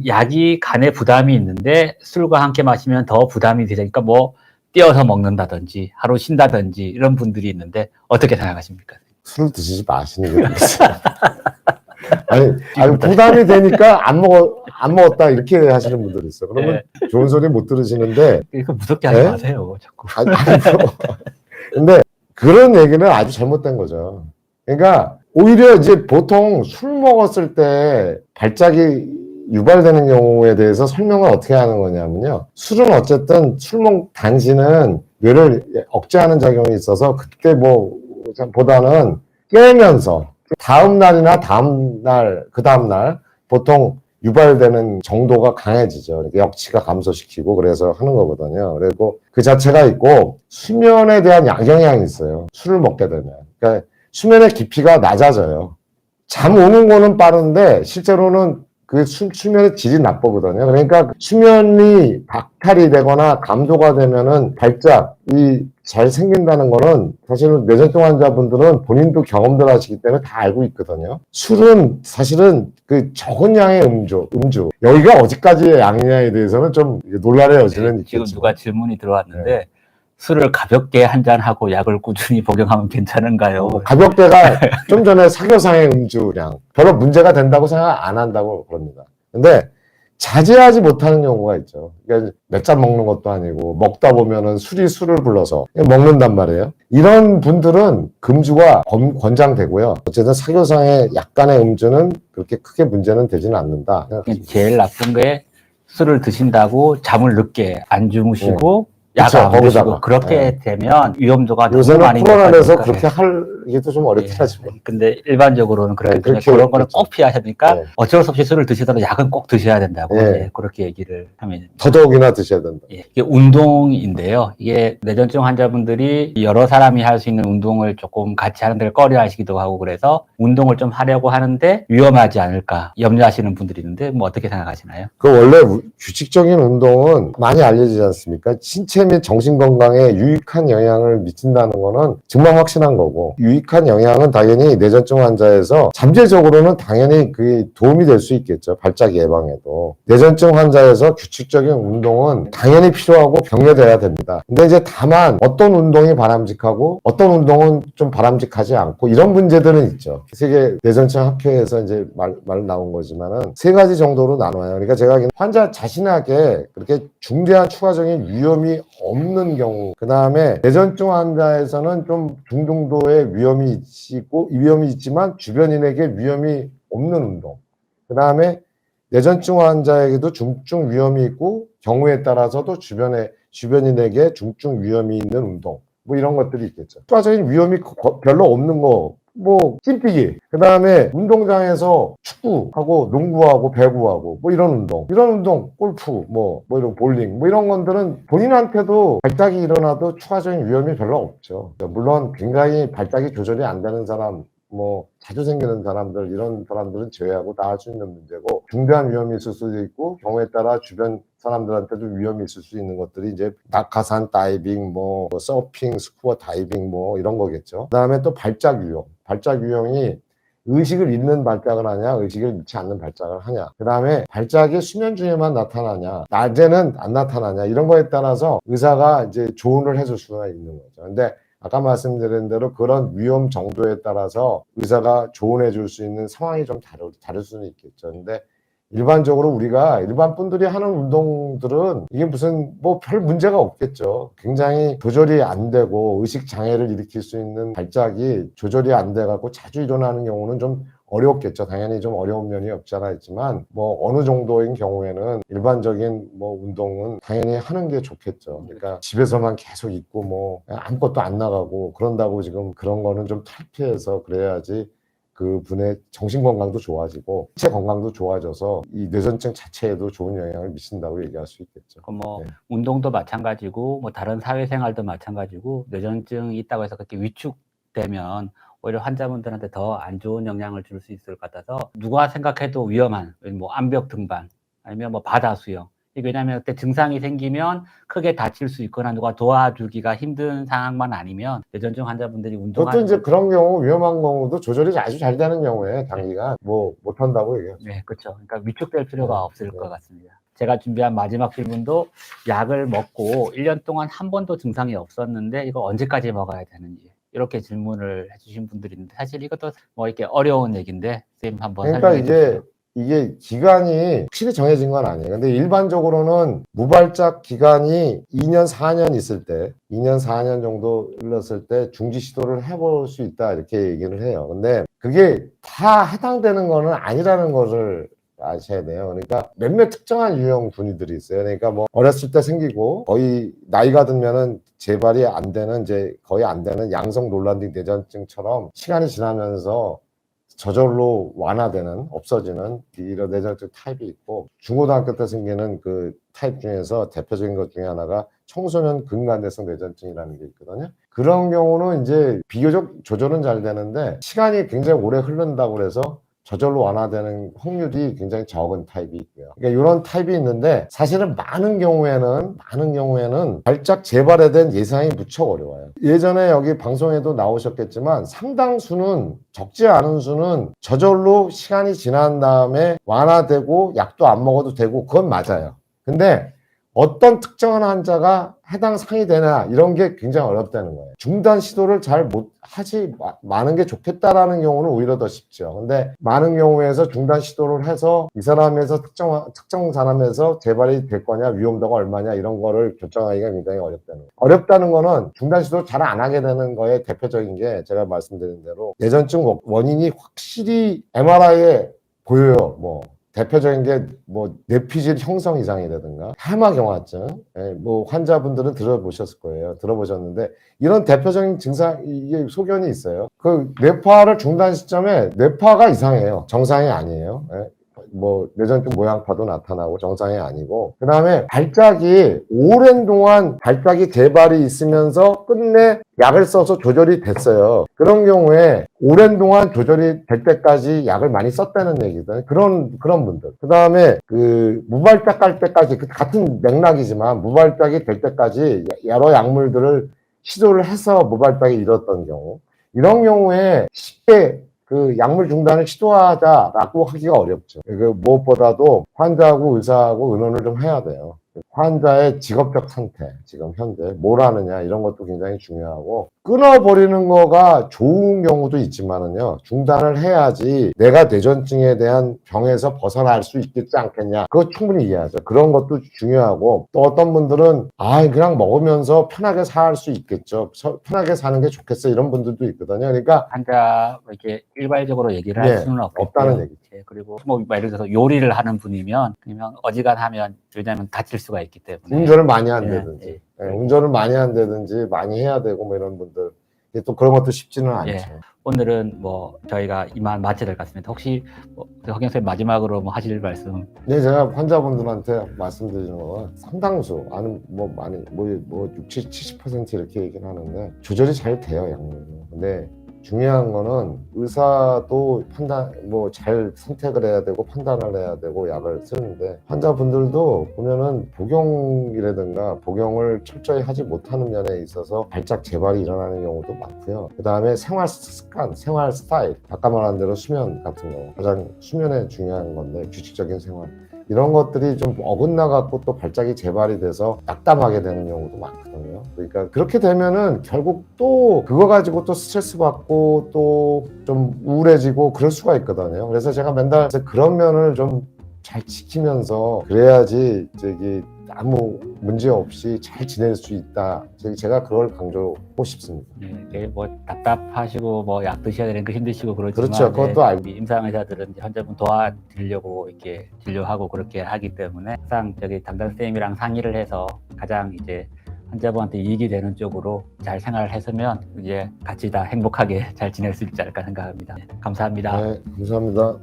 약이 간에 부담이 있는데 술과 함께 마시면 더 부담이 되니까 뭐 띄어서 먹는다든지 하루 쉰다든지 이런 분들이 있는데 어떻게 생각하십니까? 술을 드시지 마시는 게 좋겠어요. 아니, 부담이 되니까 안 먹었다 이렇게 하시는 분들이 있어. 그러면 좋은 소리 못 들으시는데. 이거 무섭게 하지 마세요, 자꾸. 근데 그런 얘기는 아주 잘못된 거죠. 그러니까 오히려 이제 보통 술 먹었을 때 발작이 유발되는 경우에 대해서 설명을 어떻게 하는 거냐면요. 술은 어쨌든 당신은 뇌를 억제하는 작용이 있어서 그때 보다는 깨면서 다음 날이나 그 다음 날 보통 유발되는 정도가 강해지죠. 역치가 감소시키고 그래서 하는 거거든요. 그리고 그 자체가 있고 수면에 대한 영향이 있어요. 술을 먹게 되면. 그러니까 수면의 깊이가 낮아져요. 잠 오는 거는 빠른데 실제로는 그 수면의 질이 나쁘거든요. 그러니까 수면이 박탈이 되거나 감소가 되면은 발작이 잘 생긴다는 거는 사실은 뇌전증 환자분들은 본인도 경험들 하시기 때문에 다 알고 있거든요. 술은 사실은 그 적은 양의 음주. 여기가 어디까지의 양이냐에 대해서는 좀 논란의 여지는 있겠죠. 지금 누가 질문이 들어왔는데 술을 가볍게 한잔하고 약을 꾸준히 복용하면 괜찮은가요? 가볍게가 좀 전에 사교상의 음주량 별로 문제가 된다고 생각 안 한다고 그럽니다. 근데 자제하지 못하는 경우가 있죠. 그러니까 몇 잔 먹는 것도 아니고 먹다 보면은 술을 불러서 먹는단 말이에요. 이런 분들은 금주가 권장되고요. 어쨌든 사교상의 약간의 음주는 그렇게 크게 문제는 되지는 않는다. 제일 나쁜 게 술을 드신다고 잠을 늦게 안 주무시고 약을 안 드시고 그렇게 되면 위험도가 너무 많이 높아지니까. 요새는 코로나에서 그렇게 하기도 좀 어렵긴 하지만. 근데 일반적으로는 그렇기 때문에 그런 거는 꼭 피하셔야 되니까 어쩔 수 없이 술을 드시더라도 약은 꼭 드셔야 된다고 그렇게 얘기를 하면 더더욱이나 드셔야 된다. 이게 운동인데요. 이게 뇌전증 환자분들이 여러 사람이 할 수 있는 운동을 조금 같이 하는 데를 꺼려하시기도 하고 그래서 운동을 좀 하려고 하는데 위험하지 않을까 염려하시는 분들이 있는데 뭐 어떻게 생각하시나요? 원래 규칙적인 운동은 많이 알려지지 않습니까? 신체 및 정신 건강에 유익한 영향을 미친다는 거는 정말 확신한 거고, 유익한 영향은 당연히 뇌전증 환자에서 잠재적으로는 당연히 그게 도움이 될 수 있겠죠. 발작 예방에도. 뇌전증 환자에서 규칙적인 운동은 당연히 필요하고 병렬돼야 됩니다. 근데 이제 다만 어떤 운동이 바람직하고 어떤 운동은 좀 바람직하지 않고 이런 문제들은 있죠. 세계 뇌전증 학회에서 이제 말 나온 거지만은 세 가지 정도로 나눠요. 그러니까 제가 환자 자신에게 그렇게 중대한 추가적인 위험이 없는 경우, 그 다음에 뇌전증 환자에서는 좀 중등도의 위험이 있지만 주변인에게 위험이 없는 운동, 그 다음에 뇌전증 환자에게도 중증 위험이 있고 경우에 따라서도 주변인에게 중증 위험이 있는 운동, 뭐 이런 것들이 있겠죠. 추가적인 위험이 별로 없는 거, 찜뛰기, 그 다음에 운동장에서 축구하고 농구하고 배구하고 이런 운동, 골프, 이런 볼링, 이런 것들은 본인한테도 발작이 일어나도 추가적인 위험이 별로 없죠. 물론 굉장히 발작이 조절이 안 되는 사람, 자주 생기는 사람들, 이런 사람들은 제외하고 다 할 수 있는 문제고, 중대한 위험이 있을 수도 있고, 경우에 따라 주변 사람들한테도 위험이 있을 수 있는 것들이 이제 낙하산 다이빙, 서핑, 스쿠버 다이빙, 이런 거겠죠. 그 다음에 또 발작 유형이 의식을 잃는 발작을 하냐, 의식을 잃지 않는 발작을 하냐. 그 다음에 발작이 수면 중에만 나타나냐, 낮에는 안 나타나냐, 이런 거에 따라서 의사가 이제 조언을 해줄 수가 있는 거죠. 근데 아까 말씀드린 대로 그런 위험 정도에 따라서 의사가 조언해 줄 수 있는 상황이 좀 다를 수는 있겠죠. 근데 일반적으로 일반 분들이 하는 운동들은 이게 무슨 별 문제가 없겠죠. 굉장히 조절이 안 되고 의식 장애를 일으킬 수 있는 발작이 조절이 안 돼 갖고 자주 일어나는 경우는 좀 어렵겠죠. 당연히 좀 어려운 면이 없지 않아 있지만 어느 정도인 경우에는 일반적인 운동은 당연히 하는 게 좋겠죠. 그러니까 집에서만 계속 있고 아무것도 안 나가고 그런다고 지금 그런 거는 좀 탈피해서 그래야지 그분의 정신 건강도 좋아지고 신체 건강도 좋아져서 이 뇌전증 자체에도 좋은 영향을 미친다고 얘기할 수 있겠죠. 운동도 마찬가지고 다른 사회생활도 마찬가지고 뇌전증이 있다고 해서 그렇게 위축되면 오히려 환자분들한테 더 안 좋은 영향을 줄 수 있을 것 같아서 누가 생각해도 위험한 암벽 등반 아니면 바다 수영 왜냐하면 그때 증상이 생기면 크게 다칠 수 있거나 누가 도와주기가 힘든 상황만 아니면 뇌전증 환자분들이 그것도 운동하는 이제 걸 그런 경우, 위험한 경우도 조절이 아주 잘 되는 경우에 단기간 뭐 못한다고 얘기하죠. 네, 그렇죠. 그러니까 위축될 필요가 네, 없을 네. 것 같습니다. 제가 준비한 마지막 질문도 약을 먹고 1년 동안 한 번도 증상이 없었는데 이거 언제까지 먹어야 되는지 이렇게 질문을 해주신 분들이 있는데 사실 이것도 뭐 이렇게 어려운 얘기인데 선생님 한번 그러니까 설명해 주시죠. 이게 기간이 확실히 정해진 건 아니에요. 근데 일반적으로는 무발작 기간이 2년, 4년 있을 때, 2년, 4년 정도 흘렀을 때 중지 시도를 해볼 수 있다 이렇게 얘기를 해요. 근데 그게 다 해당되는 거는 아니라는 것을 아셔야 돼요. 그러니까 몇몇 특정한 유형 분위들이 있어요. 그러니까 뭐 어렸을 때 생기고 거의 나이가 들면은 재발이 안 되는 이제 거의 안 되는 양성 논란딩 뇌전증처럼 시간이 지나면서 저절로 완화되는 없어지는 이런 뇌전증 타입이 있고 중고등학교 때 생기는 그 타입 중에서 대표적인 것 중에 하나가 청소년 근간대성 뇌전증이라는 게 있거든요. 그런 경우는 이제 비교적 조절은 잘 되는데 시간이 굉장히 오래 흐른다고 그래서 저절로 완화되는 확률이 굉장히 적은 타입이 있고요. 그러니까 이런 타입이 있는데 사실은 많은 경우에는 발작 재발에 대한 예상이 무척 어려워요. 예전에 여기 방송에도 나오셨겠지만 상당수는 적지 않은 수는 저절로 시간이 지난 다음에 완화되고 약도 안 먹어도 되고 그건 맞아요. 근데 어떤 특정한 환자가 해당 상이 되나 이런 게 굉장히 어렵다는 거예요. 중단 시도를 잘 못하지 많은 게 좋겠다라는 경우는 오히려 더 쉽죠. 근데 많은 경우에서 중단 시도를 해서 이 사람에서 특정 사람에서 재발이 될 거냐 위험도가 얼마냐 이런 거를 결정하기가 굉장히 어렵다는 거예요. 어렵다는 거는 중단 시도 잘 안 하게 되는 거에 대표적인 게 제가 말씀드린 대로 뇌전증 원인이 확실히 MRI에 보여요. 뭐 대표적인 게 뭐 뇌피질 형성 이상이라든가 해마경화증, 뭐 환자분들은 들어보셨을 거예요. 들어보셨는데 이런 대표적인 증상 이게 소견이 있어요. 그 뇌파를 중단 시점에 뇌파가 이상해요. 정상이 아니에요. 뭐 뇌전증 모양파도 나타나고 정상이 아니고 그 다음에 발작이 오랜 동안 발작이 재발이 있으면서 끝내 약을 써서 조절이 됐어요. 그런 경우에 오랜 동안 조절이 될 때까지 약을 많이 썼다는 얘기거든요. 그런 분들. 그 다음에 그 무발작 갈 때까지 같은 맥락이지만 무발작이 될 때까지 여러 약물들을 시도를 해서 무발작이 이뤘던 경우 이런 경우에 쉽게 그 약물 중단을 시도하자라고 하기가 어렵죠. 그 무엇보다도 환자하고 의사하고 의논을 좀 해야 돼요. 환자의 직업적 상태, 지금 현재 뭘 하느냐 이런 것도 굉장히 중요하고 끊어버리는 거가 좋은 경우도 있지만은요 중단을 해야지 내가 뇌전증에 대한 병에서 벗어날 수 있겠지 않겠냐 그거 충분히 이해하죠. 그런 것도 중요하고 또 어떤 분들은 그냥 먹으면서 편하게 살 수 있겠죠. 편하게 사는 게 좋겠어 이런 분들도 있거든요. 그러니까 환자 이렇게 일괄적으로 얘기를 할 수는 없겠고요. 없다는 얘기죠. 그리고 뭐 예를 들어서 요리를 하는 분이면 그냥 어지간하면 왜냐하면 다칠 수가 있기 때문에 운전을 많이 한다든지 예. 운전을 많이 한다든지 많이 해야 되고 뭐 이런 분들 또 그런 것도 쉽지는 않죠. 오늘은 뭐 저희가 이만 마쳐야 될 것 같습니다. 혹시 허경 선생님 마지막으로 뭐 하실 말씀? 네, 제가 환자분들한테 말씀드리는 건 상당수 아는 뭐 많이 뭐 60, 70% 이렇게 얘기는 하는데 조절이 잘 돼요 약물은. 근데 중요한 거는 의사도 판단 뭐 잘 선택을 해야 되고 판단을 해야 되고 약을 쓰는데 환자분들도 보면은 복용이라든가 복용을 철저히 하지 못하는 면에 있어서 발작 재발이 일어나는 경우도 많고요. 그 다음에 생활 습관, 생활 스타일 아까 말한 대로 수면 같은 거 가장 수면에 중요한 건데 규칙적인 생활 이런 것들이 좀 어긋나갖고 또 발작이 재발이 돼서 낙담하게 되는 경우도 많거든요. 그러니까 그렇게 되면은 결국 또 그거 가지고 또 스트레스 받고 또 좀 우울해지고 그럴 수가 있거든요. 그래서 제가 맨날 그런 면을 좀 잘 지키면서 그래야지 아무 문제 없이 잘 지낼 수 있다. 제가 그걸 강조하고 싶습니다. 네, 뭐 답답하시고 뭐 약 드셔야 되는 거 힘드시고 그렇지만 그렇죠. 그것도 알고. 임상 의사들은 환자분 도와드리려고 이렇게 진료하고 그렇게 하기 때문에 항상 담당 선생님이랑 상의를 해서 가장 이제 환자분한테 이익이 되는 쪽으로 잘 생활을 했으면 이제 같이 다 행복하게 잘 지낼 수 있지 않을까 생각합니다. 감사합니다. 네, 감사합니다.